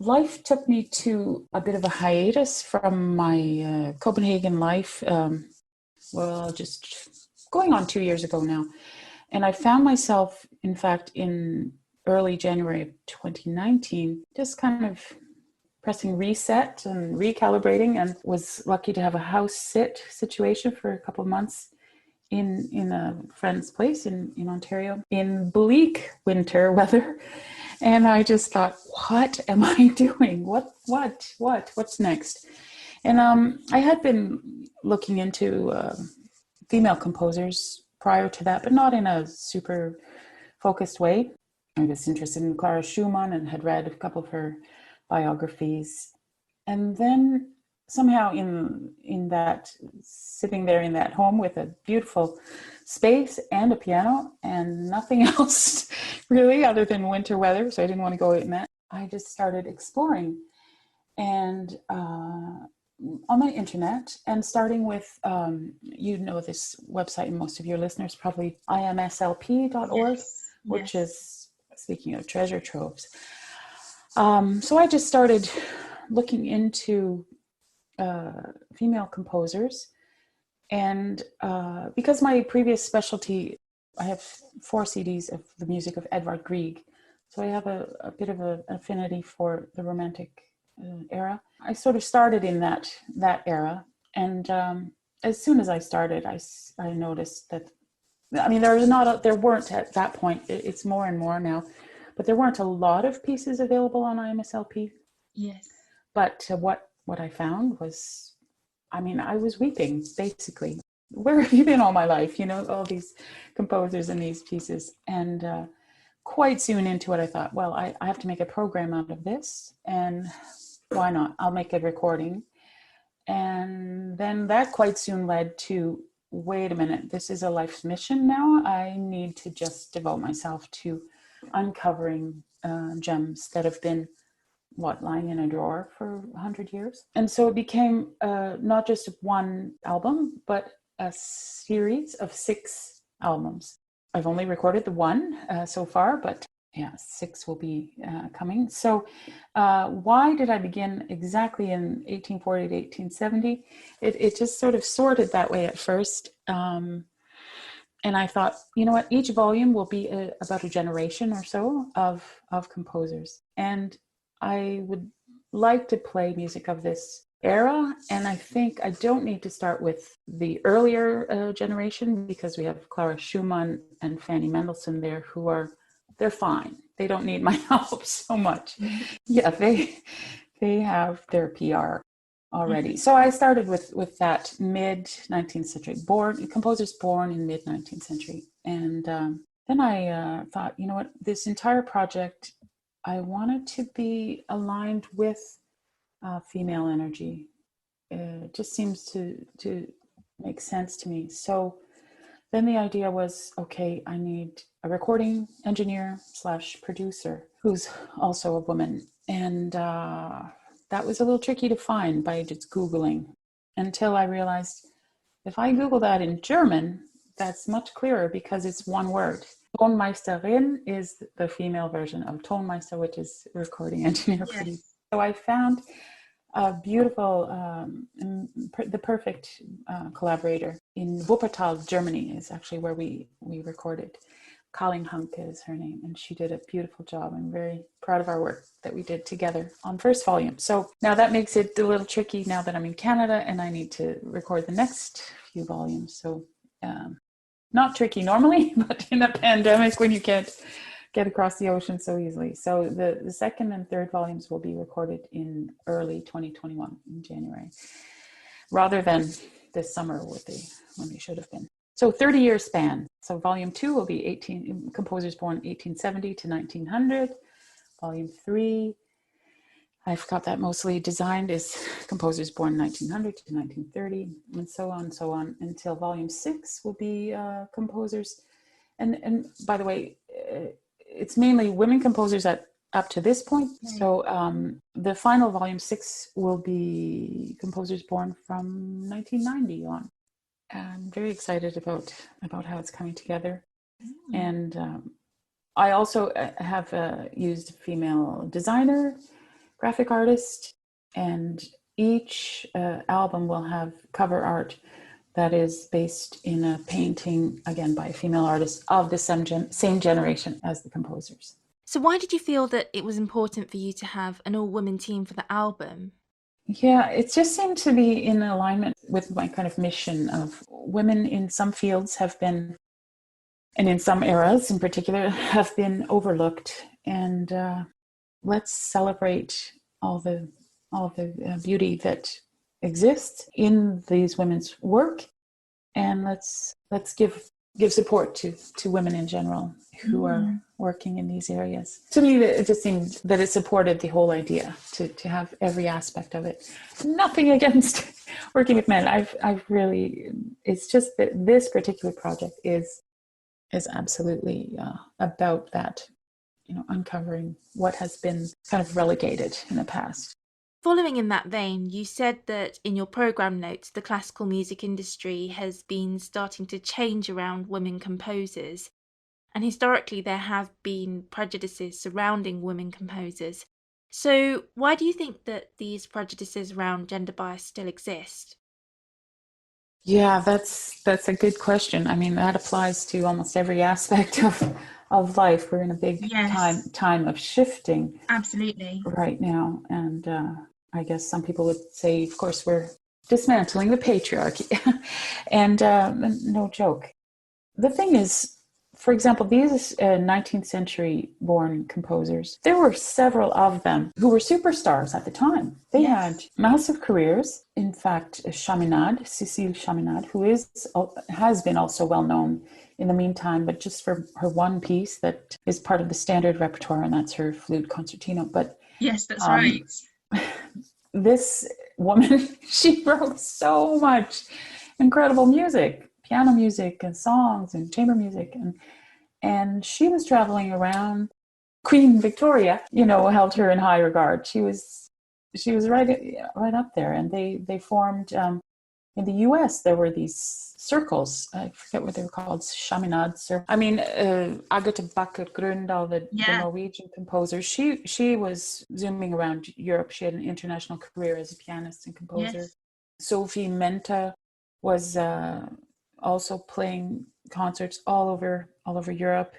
life took me to a bit of a hiatus from my Copenhagen life. Just going on 2 years ago now. And I found myself, in fact, in early January of 2019, just kind of pressing reset and recalibrating, and was lucky to have a house sit situation for a couple of months in a friend's place in Ontario in bleak winter weather. And I just thought, what am I doing? What's next? And I had been looking into female composers prior to that, but not in a super focused way. I was interested in Clara Schumann and had read a couple of her biographies. And then somehow in that, sitting there in that home with a beautiful space and a piano and nothing else really other than winter weather, so I didn't want to go in that, I just started exploring. And on my internet, and starting with, you know this website, and most of your listeners probably, imslp.org, yes. Which is, speaking of treasure troves. So I just started looking into female composers. And because my previous specialty, I have 4 CDs of the music of Edvard Grieg. So I have a bit of an affinity for the Romantic era. I sort of started in that era. And as soon as I started, I noticed that, I mean, there weren't at that point, it's more and more now, but there weren't a lot of pieces available on IMSLP. Yes. But what I found was, I mean, I was weeping, basically. Where have you been all my life? You know, all these composers and these pieces. And quite soon into it, I thought, well, I have to make a program out of this. And why not? I'll make a recording. And then that quite soon led to, wait a minute, this is a life's mission now. I need to just devote myself to uncovering gems that have been lying in a drawer for 100 years. And so it became not just one album, but a series of 6 albums. I've only recorded the one so far, but yeah, 6 will be coming. So why did I begin exactly in 1840 to 1870? It just sort of sorted that way at first. And I thought, you know what, each volume will be about a generation or so of composers. And I would like to play music of this era. And I think I don't need to start with the earlier generation, because we have Clara Schumann and Fanny Mendelssohn there, they're fine. They don't need my help so much. Yeah, they have their PR already. So I started with that mid-19th century, composers born in mid-19th century. And then I thought, you know what, this entire project, I wanted to be aligned with female energy. It just seems to make sense to me. So then the idea was, okay, I need a recording engineer / producer who's also a woman. And that was a little tricky to find by just Googling, until I realized if I Google that in German, that's much clearer because it's one word. Tonmeisterin is the female version of Tonmeister, which is recording engineer. Yes. So I found a beautiful, the perfect collaborator in Wuppertal, Germany, is actually where we recorded. Colleen Hunke is her name, and she did a beautiful job. I'm very proud of our work that we did together on first volume. So now that makes it a little tricky now that I'm in Canada and I need to record the next few volumes. So not tricky normally, but in a pandemic when you can't get across the ocean so easily. So the second and third volumes will be recorded in early 2021 in January, rather than this summer when they should have been. So 30-year span. So volume 2 will be composers born 1870 to 1900. Volume 3, I've got that mostly designed, is composers born 1900 to 1930, and so on, until volume 6 will be composers. And by the way, it's mainly women composers up to this point. So the final volume 6 will be composers born from 1990 on. I'm very excited about how it's coming together. And I also have used a female designer graphic artist, and each album will have cover art that is based in a painting, again, by a female artist of the same generation as the composers. So why did you feel that it was important for you to have an all-women team for the album? Yeah, it just seemed to be in alignment with my kind of mission of women in some fields have been, and in some eras in particular, have been overlooked. And let's celebrate all the beauty that exists in these women's work, and let's give support to women in general who are working in these areas. To me, it just seemed that it supported the whole idea to have every aspect of it. Nothing against working with men. I've really, it's just that this particular project is absolutely about that, uncovering what has been kind of relegated in the past. Following in that vein, you said that in your programme notes, the classical music industry has been starting to change around women composers, and historically there have been prejudices surrounding women composers. So why do you think that these prejudices around gender bias still exist? Yeah, that's a good question. I mean, that applies to almost every aspect of life. We're in a big Yes, time of shifting absolutely. right now, and I guess some people would say, of course, we're dismantling the patriarchy, and no joke. The thing is, for example, these 19th century born composers, there were several of them who were superstars at the time. They had Yes. massive careers. In fact, Cécile Chaminade, who has been also well known in the meantime, but just for her one piece that is part of the standard repertoire, and that's her flute concertino. But Yes, that's um, right. this woman, she wrote so much incredible music, piano music and songs and chamber music, and she was traveling around. Queen Victoria, held her in high regard. She was right up there, and they formed in the U.S. There were these circles. I forget what they were called. Chaminade circle. I mean, Agathe Bakker Grøndal, the Yeah. Norwegian composer. She was zooming around Europe. She had an international career as a pianist and composer. Yes. Sophie Menta was also playing concerts all over Europe.